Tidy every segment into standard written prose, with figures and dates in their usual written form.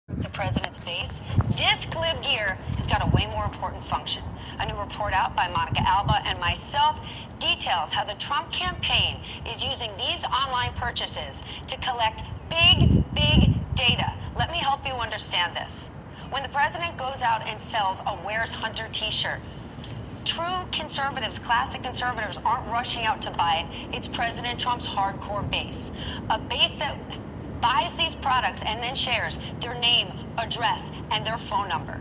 The president's base, this glib gear has got a way more important function. A new report out by Monica Alba and myself details how the Trump campaign is using these online purchases to collect big data. Let me help you understand this. When the president goes out and sells a Where's Hunter t-shirt, true conservatives, classic conservatives, aren't rushing out to buy it. It's President Trump's hardcore base. A base that buys these products and then shares their name, address, and their phone number.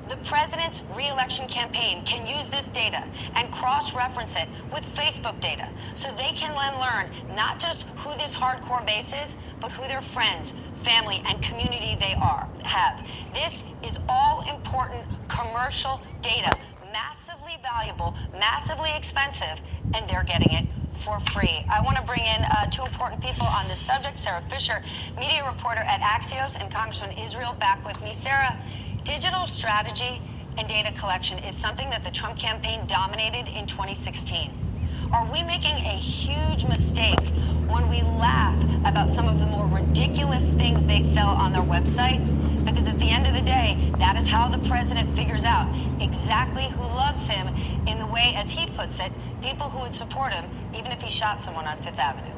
The president's re-election campaign can use this data and cross-reference it with Facebook data so they can then learn not just who this hardcore base is, but who their friends, family, and community they have. This is all important commercial data, massively valuable, massively expensive, and they're getting it for free. I want to bring in two important people on this subject. Sarah Fisher, media reporter at Axios, and Congressman Israel back with me. Sarah, digital strategy and data collection is something that the Trump campaign dominated in 2016. Are we making a huge mistake when we laugh about some of the more ridiculous things they sell on their website? Because at the end of the day, that is how the president figures out exactly who loves him in the way, as he puts it, people who would support him, even if he shot someone on Fifth Avenue.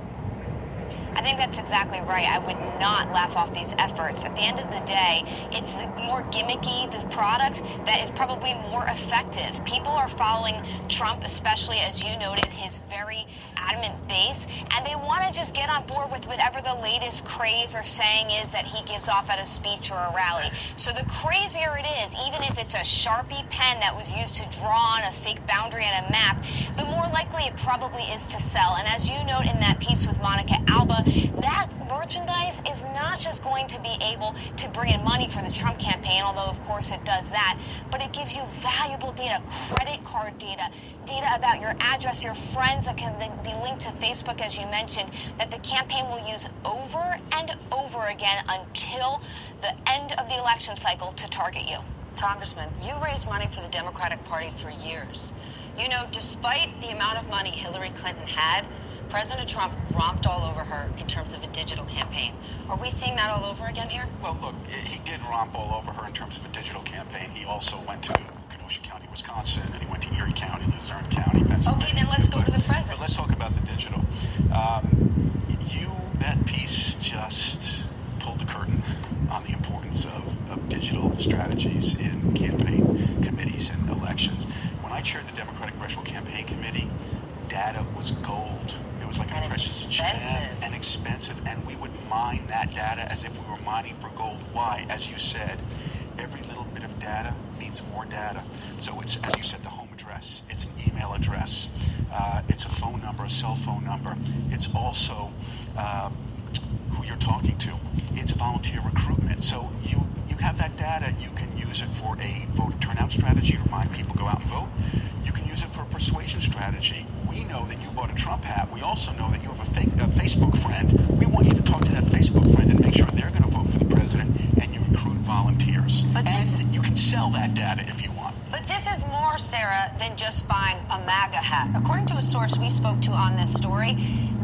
I think that's exactly right. I would not laugh off these efforts. At the end of the day, it's the more gimmicky the product that is probably more effective. People are following Trump, especially, as you noted, his very adamant base, and they want to just get on board with whatever the latest craze or saying is that he gives off at a speech or a rally. So the crazier it is, even if it's a Sharpie pen that was used to draw on a fake boundary on a map, the more likely it probably is to sell. And as you note in that piece with Monica Alba, that merchandise is not just going to be able to bring in money for the Trump campaign, although of course it does that, but it gives you valuable data, credit card data, data about your address, your friends that can then be linked to Facebook, as you mentioned, that the campaign will use over and over again until the end of the election cycle to target you. Congressman, you raised money for the Democratic Party for years. You know, despite the amount of money Hillary Clinton had, President Trump romped all over her in terms of a digital campaign. Are we seeing that all over again here? Well, look, he did romp all over her in terms of a digital campaign. He also went to Kenosha County, Wisconsin, and he went to Erie County, Luzerne County, Pennsylvania. Okay, then let's go to the president. But let's talk about the digital. That piece just pulled the curtain on the importance of digital strategies in campaign committees and elections. When I chaired the Democratic Congressional Campaign Committee, data was gold. It was like a precious gem and expensive, and we would mine that data as if we were mining for gold. Why? As you said, every little bit of data means more data. So it's, as you said, the home address, it's an email address, it's a phone number, a cell phone number. It's also who you're talking to. It's volunteer recruitment. So you have that data. You can use it for a voter turnout strategy to remind people go out and vote. You can use it for a persuasion strategy. We know that you bought a Trump hat. We also know that you have a Facebook friend. We want you to talk to that Facebook friend and make sure they're going to vote for the president, and you recruit volunteers. And you can sell that data if you want. But this is more, Sarah, than just buying a MAGA hat. According to a source we spoke to on this story,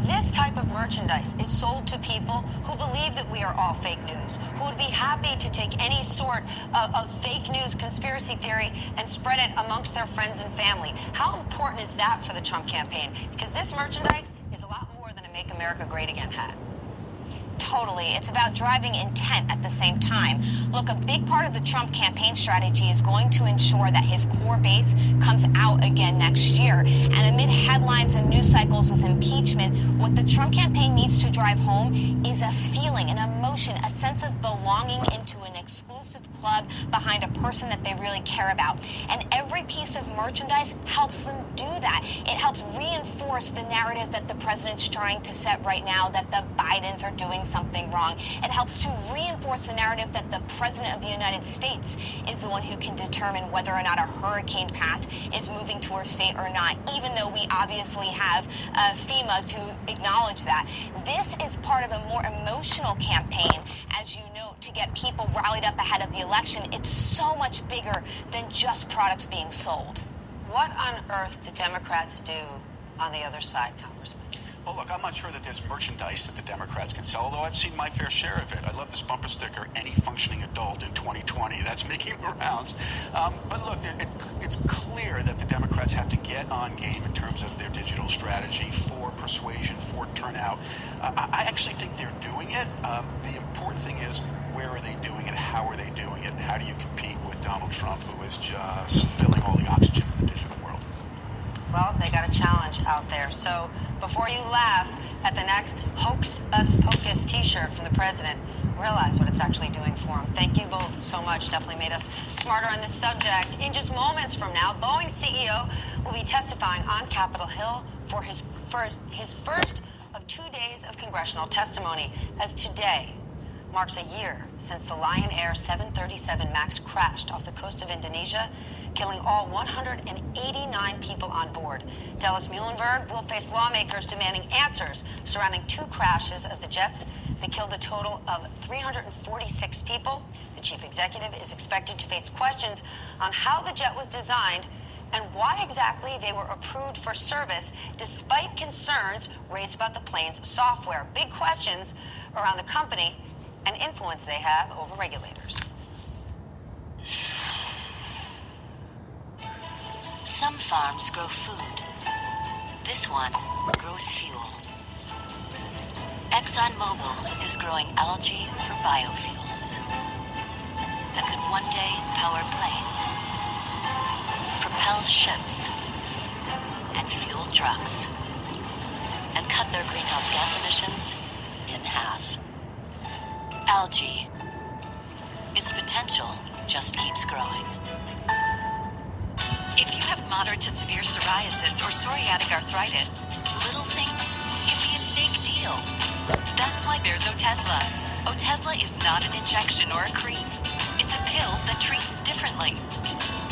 this type of merchandise is sold to people who believe that we are all fake news, who would be happy to take any sort of fake news conspiracy theory and spread it amongst their friends and family. How important is that for the Trump campaign? Because this merchandise is a lot more than a Make America Great Again hat. Totally. It's about driving intent at the same time. Look, a big part of the Trump campaign strategy is going to ensure that his core base comes out again next year. And amid headlines and news cycles with impeachment, what the Trump campaign needs to drive home is a feeling, an emotion, a sense of belonging into an exclusive club behind a person that they really care about. And every piece of merchandise helps them do that. It helps reinforce the narrative that the president's trying to set right now, that the Bidens are doing something wrong. It helps to reinforce the narrative that the president of the United States is the one who can determine whether or not a hurricane path is moving to our state or not, even though we obviously have FEMA to acknowledge that. This is part of a more emotional campaign, as you know, to get people rallied up ahead of the election. It's so much bigger than just products being sold. What on earth do Democrats do on the other side, Congressman? Well, look, I'm not sure that there's merchandise that the Democrats can sell, although I've seen my fair share of it. I love this bumper sticker, any functioning adult in 2020. That's making the rounds. But look, it's clear that the Democrats have to get on game in terms of their digital strategy for persuasion, for turnout. I actually think they're doing it. The important thing is, where are they doing it? How are they doing it? And how do you compete with Donald Trump, who is just filling all the oxygen in the digital world? Well, they got a challenge out there. So before you laugh at the next Hoax Us Pocus t-shirt from the president, realize what it's actually doing for him. Thank you both so much. Definitely made us smarter on this subject. In just moments from now, Boeing CEO will be testifying on Capitol Hill for his first of 2 days of congressional testimony, as today marks a year since the Lion Air 737 MAX crashed off the coast of Indonesia, killing all 189 people on board. Dallas Muhlenberg will face lawmakers demanding answers surrounding 2 crashes of the jets that killed a total of 346 people. The chief executive is expected to face questions on how the jet was designed and why exactly they were approved for service despite concerns raised about the plane's software. Big questions around the company and influence they have over regulators. Some farms grow food. This one grows fuel. ExxonMobil is growing algae for biofuels that could one day power planes, propel ships, and fuel trucks, and cut their greenhouse gas emissions in half. Algae. Its potential just keeps growing. If you have moderate to severe psoriasis or psoriatic arthritis, little things can be a big deal. That's why there's Otezla. Otezla is not an injection or a cream. It's a pill that treats differently.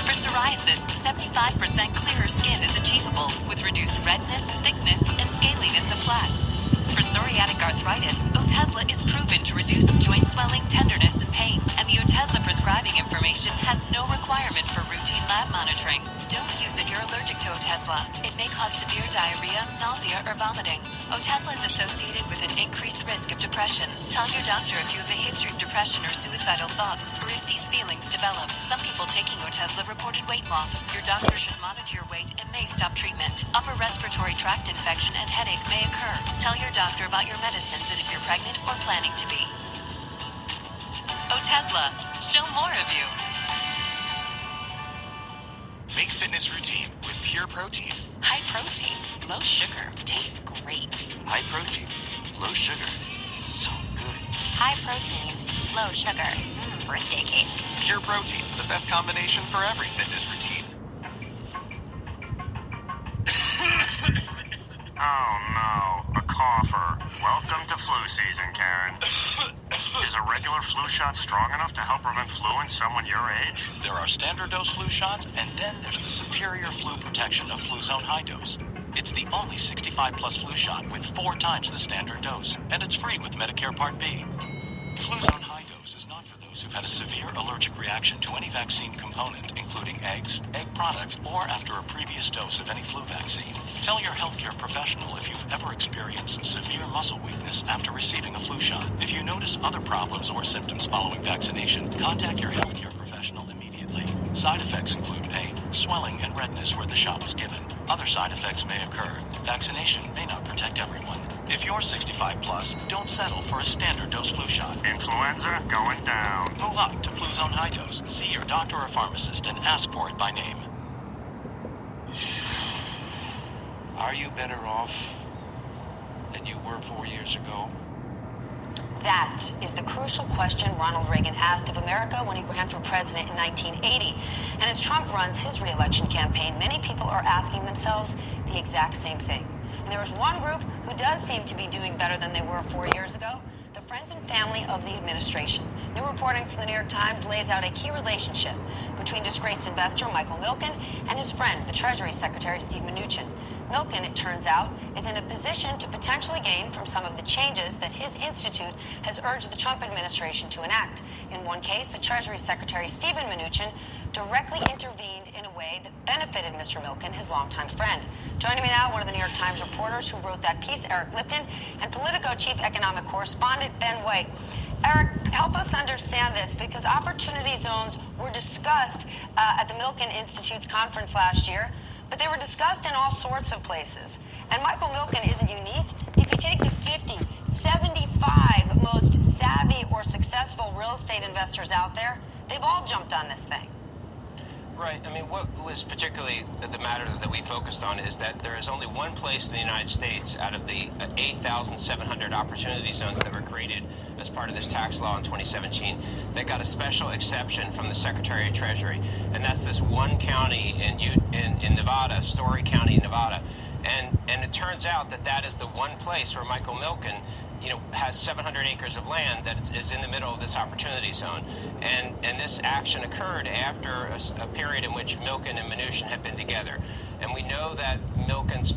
For psoriasis, 75% clearer skin is achievable with reduced redness, thickness, and scaliness of plaques. For psoriatic arthritis, Otezla is proven to reduce joint swelling, tenderness, and pain, and the Otezla prescribing information has no requirement for routine lab monitoring. Don't use if you're allergic to Otezla. It may cause severe diarrhea, nausea, or vomiting. Otezla is associated with an increased risk of depression. Tell your doctor if you have a history of depression or suicidal thoughts, or if these feelings develop. Some people taking Otezla reported weight loss. Your doctor should monitor your weight and may stop treatment. Upper respiratory tract infection and headache may occur. Tell your doctor about your medicines and if you're pregnant or planning to be. Otezla, show more of you. Make fitness routine with Pure Protein. High protein, low sugar, tastes great. High protein, low sugar. So good. High protein, low sugar. Birthday cake. Pure Protein, the best combination for every fitness routine. Oh no, a cougher. Welcome to flu season, Karen. Is a regular flu shot strong enough to help prevent flu in someone your age? There are standard dose flu shots, and then there's the superior flu protection of Fluzone High Dose. It's the only 65-plus flu shot with 4 times the standard dose, and it's free with Medicare Part B. Fluzone High Dose is not for those who've had a severe allergic reaction to any vaccine component, including eggs, egg products, or after a previous dose of any flu vaccine. Tell your healthcare professional if you've ever experienced severe muscle weakness after receiving a flu shot. If you notice other problems or symptoms following vaccination, contact your healthcare professional immediately. Side effects include pain, swelling, and redness where the shot was given. Other side effects may occur. Vaccination may not protect everyone. If you're 65 plus, don't settle for a standard dose flu shot. Influenza going down. Move up to Fluzone High Dose. See your doctor or pharmacist and ask for it by name. Are you better off than you were 4 years ago? That is the crucial question Ronald Reagan asked of America when he ran for president in 1980. And as Trump runs his re-election campaign, many people are asking themselves the exact same thing. And there is one group who does seem to be doing better than they were 4 years ago: the friends and family of the administration. New reporting from the New York Times lays out a key relationship between disgraced investor Michael Milken and his friend, the Treasury Secretary Steve Mnuchin. Milken, it turns out, is in a position to potentially gain from some of the changes that his institute has urged the Trump administration to enact. In one case, the Treasury Secretary Steven Mnuchin directly intervened in a way that benefited Mr. Milken, his longtime friend. Joining me now, one of the New York Times reporters who wrote that piece, Eric Lipton, and Politico chief economic correspondent Ben White. Eric, help us understand this, because opportunity zones were discussed at the Milken Institute's conference last year, but they were discussed in all sorts of places. And Michael Milken isn't unique. If you take the 50, 75 most savvy or successful real estate investors out there, they've all jumped on this thing. Right. I mean, what was particularly the matter that we focused on is that there is only one place in the United States out of the 8,700 opportunity zones that were created as part of this tax law in 2017 that got a special exception from the Secretary of Treasury, and that's this one county in Nevada, Story County, Nevada. And it turns out that that is the one place where Michael Milken, has 700 acres of land that is in the middle of this opportunity zone. And this action occurred after a period in which Milken and Mnuchin had been together. And we know that Milken's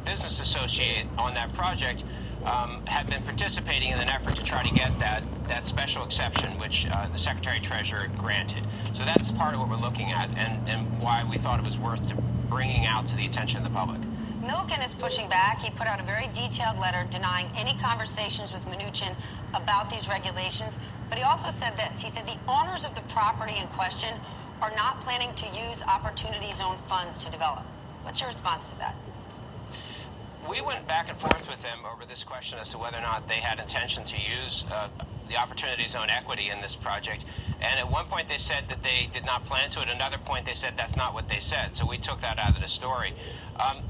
business associate on that project had been participating in an effort to try to get that special exception, which the Secretary of Treasury granted. So that's part of what we're looking at and why we thought it was worth bringing out to the attention of the public. Milken is pushing back. He put out a very detailed letter denying any conversations with Mnuchin about these regulations. But he also said this. He said the owners of the property in question are not planning to use Opportunity Zone funds to develop. What's your response to that? We went back and forth with them over this question as to whether or not they had intention to use the Opportunity Zone equity in this project. And at one point they said that they did not plan to. At another point they said that's not what they said. So we took that out of the story.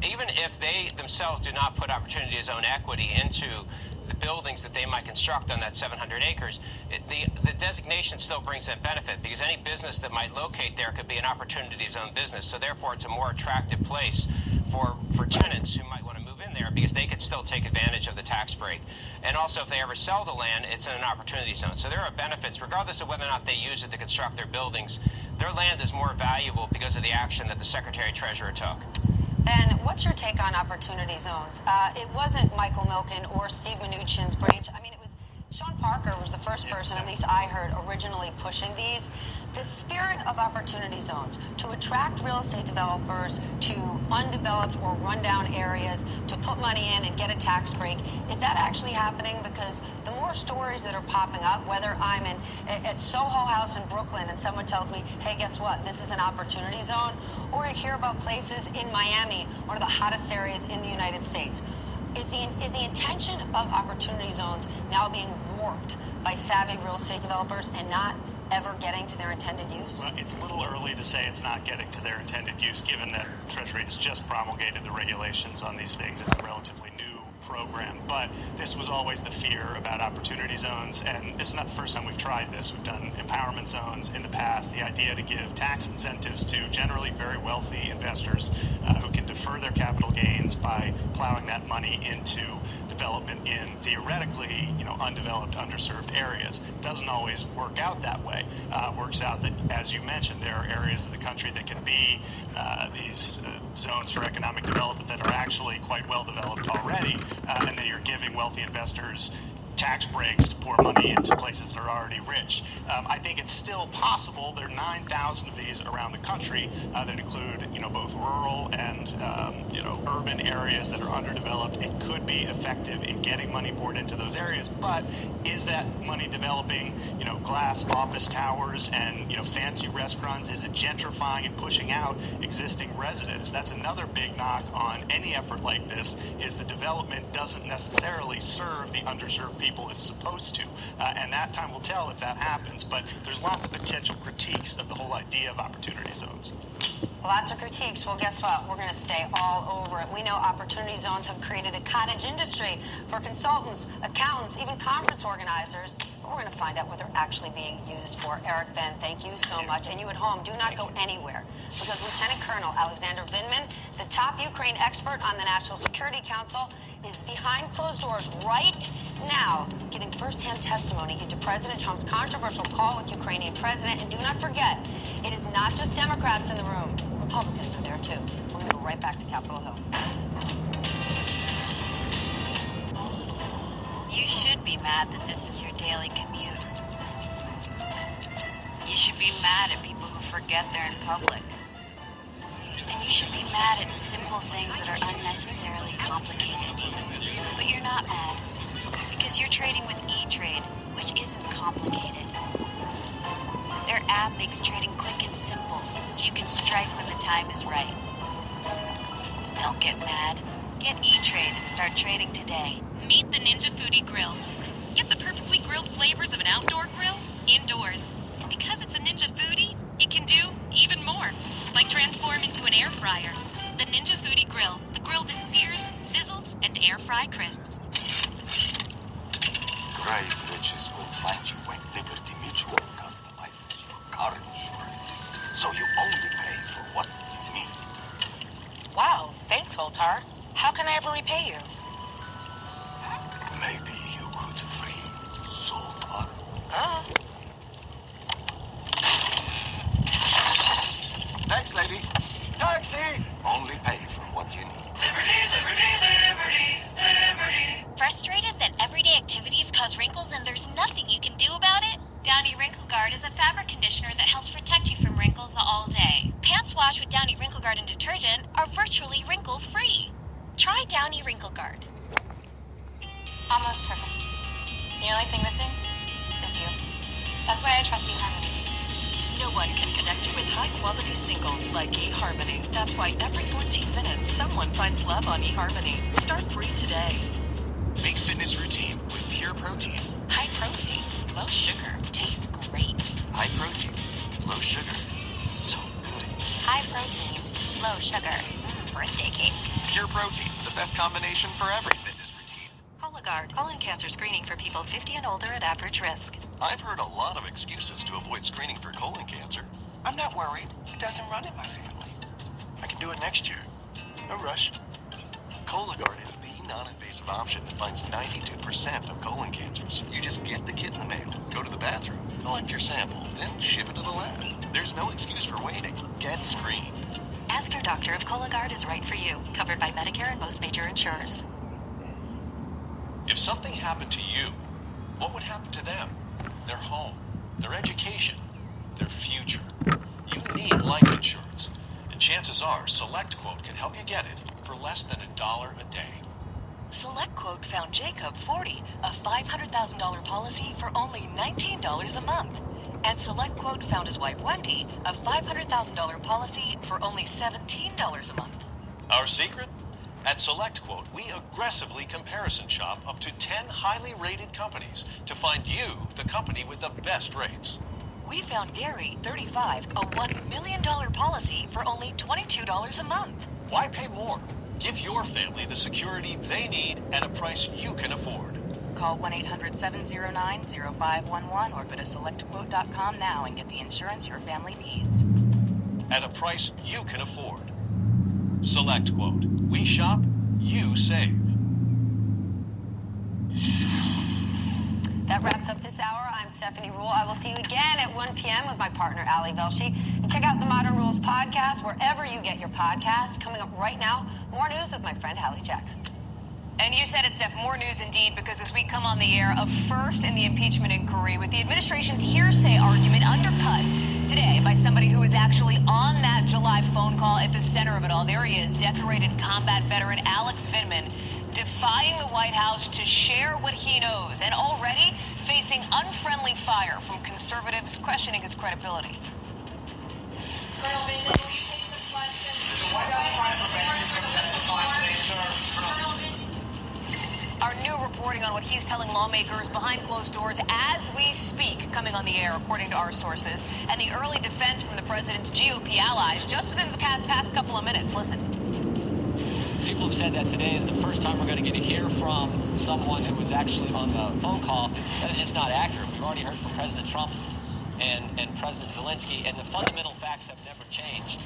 Even if they themselves do not put Opportunity Zone equity into the buildings that they might construct on that 700 acres, the designation still brings them benefit, because any business that might locate there could be an Opportunity Zone business. So therefore it's a more attractive place for tenants who might want to move in there, because they could still take advantage of the tax break. And also, if they ever sell the land, it's in an Opportunity Zone. So there are benefits, regardless of whether or not they use it to construct their buildings. Their land is more valuable because of the action that the Secretary of Treasury took. Ben, what's your take on Opportunity Zones? It wasn't Michael Milken or Steve Mnuchin's branch. I mean, it was Sean Parker was the first person, at least I heard, originally pushing these. The spirit of Opportunity Zones, to attract real estate developers to undeveloped or rundown areas, to put money in and get a tax break, is that actually happening? Because the more stories that are popping up, whether I'm at Soho House in Brooklyn and someone tells me, hey, guess what, this is an Opportunity Zone, or I hear about places in Miami, one of the hottest areas in the United States. Is the intention of Opportunity Zones now being warped by savvy real estate developers and not ever getting to their intended use? Well, it's a little early to say it's not getting to their intended use, given that Treasury has just promulgated the regulations on these things. It's a relatively new program, but this was always the fear about Opportunity Zones, and this is not the first time we've tried this. We've done empowerment zones in the past, the idea to give tax incentives to generally very wealthy investors who can defer their capital gains by plowing that money into development in theoretically, undeveloped, underserved areas. Doesn't always work out that way. Works out that, as you mentioned, there are areas of the country that can be these zones for economic development that are actually quite well developed already, and then you're giving wealthy investors tax breaks to pour money into places that are already rich. I think it's still possible. There are 9,000 of these around the country that include, both rural and, urban areas that are underdeveloped. It could be effective in getting money poured into those areas, but is that money developing, glass office towers and, fancy restaurants? Is it gentrifying and pushing out existing residents? That's another big knock on any effort like this, is the development doesn't necessarily serve the underserved people it's supposed to. And that time will tell if that happens, but there's lots of potential critiques of the whole idea of Opportunity Zones. Lots of critiques. Well, guess what? We're going to stay all over it. We know Opportunity Zones have created a cottage industry for consultants, accountants, even conference organizers. But we're going to find out what they're actually being used for. Eric, Ben, thank you so much. And you at home, do not go anywhere, because Lieutenant Colonel Alexander Vindman, the top Ukraine expert on the National Security Council, is behind closed doors right now, giving firsthand testimony into President Trump's controversial call with Ukrainian president. And do not forget, it is not just Democrats in the room. Republicans are there, too. We're gonna go right back to Capitol Hill. You should be mad that this is your daily commute. You should be mad at people who forget they're in public. And you should be mad at simple things that are unnecessarily complicated. But you're not mad, because you're trading with E-Trade, which isn't complicated. Their app makes trading quick and simple, so you can strike when the time is right. Don't get mad. Get E-Trade and start trading today. Meet the Ninja Foodie Grill. Get the perfectly grilled flavors of an outdoor grill indoors. And because it's a Ninja Foodie, it can do even more. Like transform into an air fryer. The Ninja Foodie Grill. The grill that sears, sizzles, and air fry crisps. Great riches will find you when Liberty Mutual customizes your car insurance. So you only pay for what you need. Wow, thanks, Zoltar. How can I ever repay you? Maybe you could free Zoltar. Huh? Thanks, lady. Taxi! Only pay for what you need. Liberty, liberty, liberty, liberty. Frustrated that everyday activities cause wrinkles and there's nothing you can do about it? Downy Wrinkle Guard is a fabric conditioner that helps protect you from wrinkles all day. Pants washed with Downy Wrinkle Guard and detergent are virtually wrinkle-free. Try Downy Wrinkle Guard. Almost perfect. The only thing missing is you. That's why I trust eHarmony. No one can connect you with high-quality singles like eHarmony. That's why every 14 minutes, someone finds love on eHarmony. Start free today. Make fitness routine with Pure Protein. High protein, low sugar, tastes great. High protein, low sugar. So good. High protein, low sugar. Birthday cake. Pure Protein, the best combination for every fitness routine. Cologuard, colon cancer screening for people 50 and older at average risk. I've heard a lot of excuses to avoid screening for colon cancer. I'm not worried. It doesn't run in my family. I can do it next year. No rush. Cologuard is the non-invasive option that finds 92% of colon cancers. You just get the kit in the mail, go to the bathroom, collect your sample, then ship it to the lab. There's no excuse for waiting. Get screened. Ask your doctor if Cologuard is right for you. Covered by Medicare and most major insurers. If something happened to you, what would happen to them? Their home, their education, their future. You need life insurance, and chances are SelectQuote can help you get it for less than $1 a day. SelectQuote found Jacob 40, a $500,000 policy for only $19 a month. And SelectQuote found his wife Wendy, a $500,000 policy for only $17 a month. Our secret? At SelectQuote, we aggressively comparison shop up to 10 highly rated companies to find you the company with the best rates. We found Gary, 35, a $1 million policy for only $22 a month. Why pay more? Give your family the security they need at a price you can afford. Call 1-800-709-0511 or go to selectquote.com now and get the insurance your family needs. At a price you can afford. SelectQuote. We shop, you save. That wraps up this hour. I'm Stephanie Rule. I will see you again at 1 p.m. with my partner, Ali Velshi. And check out the Modern Rules podcast wherever you get your podcasts. Coming up right now, more news with my friend Hallie Jackson. And you said it, Steph, more news indeed, because as we come on the air, a first in the impeachment inquiry with the administration's hearsay argument undercut today by somebody who was actually on that July phone call at the center of it all. There he is, decorated combat veteran Alex Vindman, defying the White House to share what he knows and already facing unfriendly fire from conservatives questioning his credibility. Colonel Vindman, will you take some questions? The White House trying to prevent you from testifying today, sir. Colonel Vindman. Our new reporting on what he's telling lawmakers behind closed doors as we speak, coming on the air, according to our sources, and the early defense from the president's GOP allies just within the past couple of minutes. Listen. People have said that today is the first time we're going to get to hear from someone who was actually on the phone call. That is just not accurate. We've already heard from President Trump and President Zelensky, and the fundamental facts have never changed.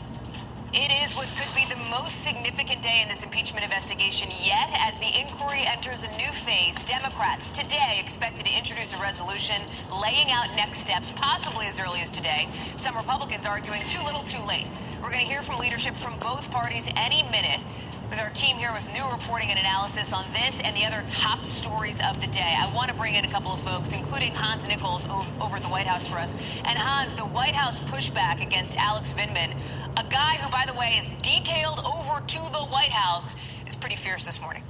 It is what could be the most significant day in this impeachment investigation yet. As the inquiry enters a new phase, Democrats today expected to introduce a resolution laying out next steps, possibly as early as today. Some Republicans arguing too little too late. We're going to hear from leadership from both parties any minute, with our team here with new reporting and analysis on this and the other top stories of the day. I want to bring in a couple of folks, including Hans Nichols over at the White House for us. And Hans, the White House pushback against Alex Vindman, a guy who, by the way, is detailed over to the White House, is pretty fierce this morning.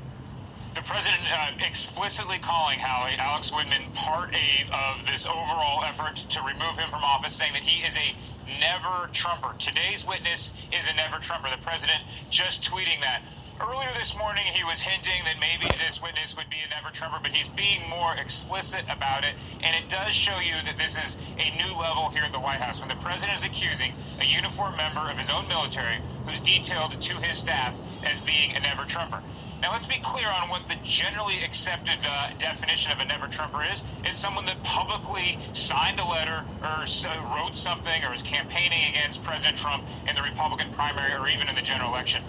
The president explicitly calling Alex Vindman part of this overall effort to remove him from office, saying that he is a never-Trumper. Today's witness is a never-Trumper. The president just tweeting that. Earlier this morning, he was hinting that maybe this witness would be a never-Trumper, but he's being more explicit about it, and it does show you that this is a new level here at the White House, when the president is accusing a uniformed member of his own military who's detailed to his staff as being a never-Trumper. Now, let's be clear on what the generally accepted definition of a never-Trumper is. It's someone that publicly signed a letter or wrote something or is campaigning against President Trump in the Republican primary or even in the general election.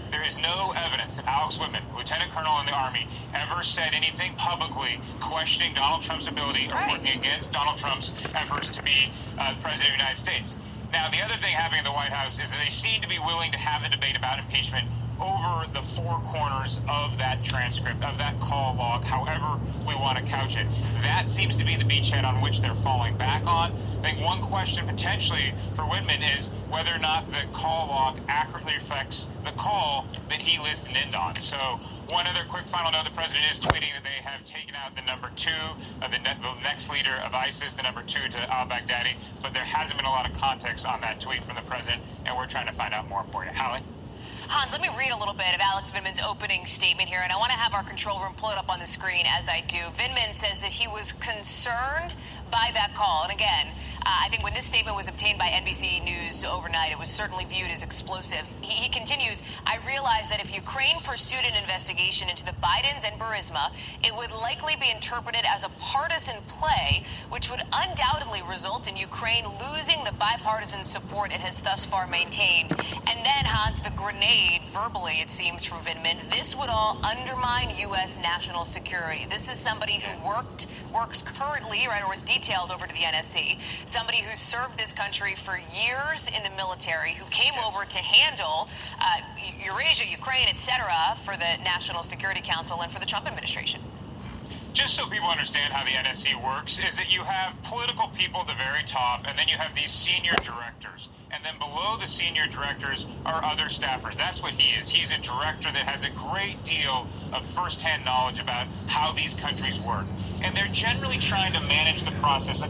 There is no evidence that Alex Vindman, lieutenant colonel in the Army, ever said anything publicly questioning Donald Trump's ability or working against Donald Trump's efforts to be president of the United States. Now, the other thing happening in the White House is that they seem to be willing to have a debate about impeachment over the four corners of that transcript, of that call log, however we want to couch it. That seems to be the beachhead on which they're falling back on. I think one question potentially for Vindman is whether or not the call log accurately reflects the call that he listened in on. So one other quick final note, the president is tweeting that they have taken out the number 2 of the next leader of ISIS, the number 2 to al-Baghdadi, but there hasn't been a lot of context on that tweet from the president, and we're trying to find out more for you. Hallie? Hans, let me read a little bit of Alex Vindman's opening statement here, and I want to have our control room pull it up on the screen as I do. Vindman says that he was concerned by that call. And again, I think when this statement was obtained by NBC News overnight, it was certainly viewed as explosive. He continues, I realize that if Ukraine pursued an investigation into the Bidens and Burisma, it would likely be interpreted as a partisan play, which would undoubtedly result in Ukraine losing the bipartisan support it has thus far maintained. And then, Hans, the grenade, verbally, it seems, from Vindman, this would all undermine U.S. national security. This is somebody who works currently, right, or was detailed over to the NSC, somebody who served this country for years in the military, who came over to handle Eurasia, Ukraine, etc., for the National Security Council and for the Trump administration. Just so people understand how the NSC works, is that you have political people at the very top, and then you have these senior directors. And then below the senior directors are other staffers. That's what he is. He's a director that has a great deal of firsthand knowledge about how these countries work. And they're generally trying to manage the process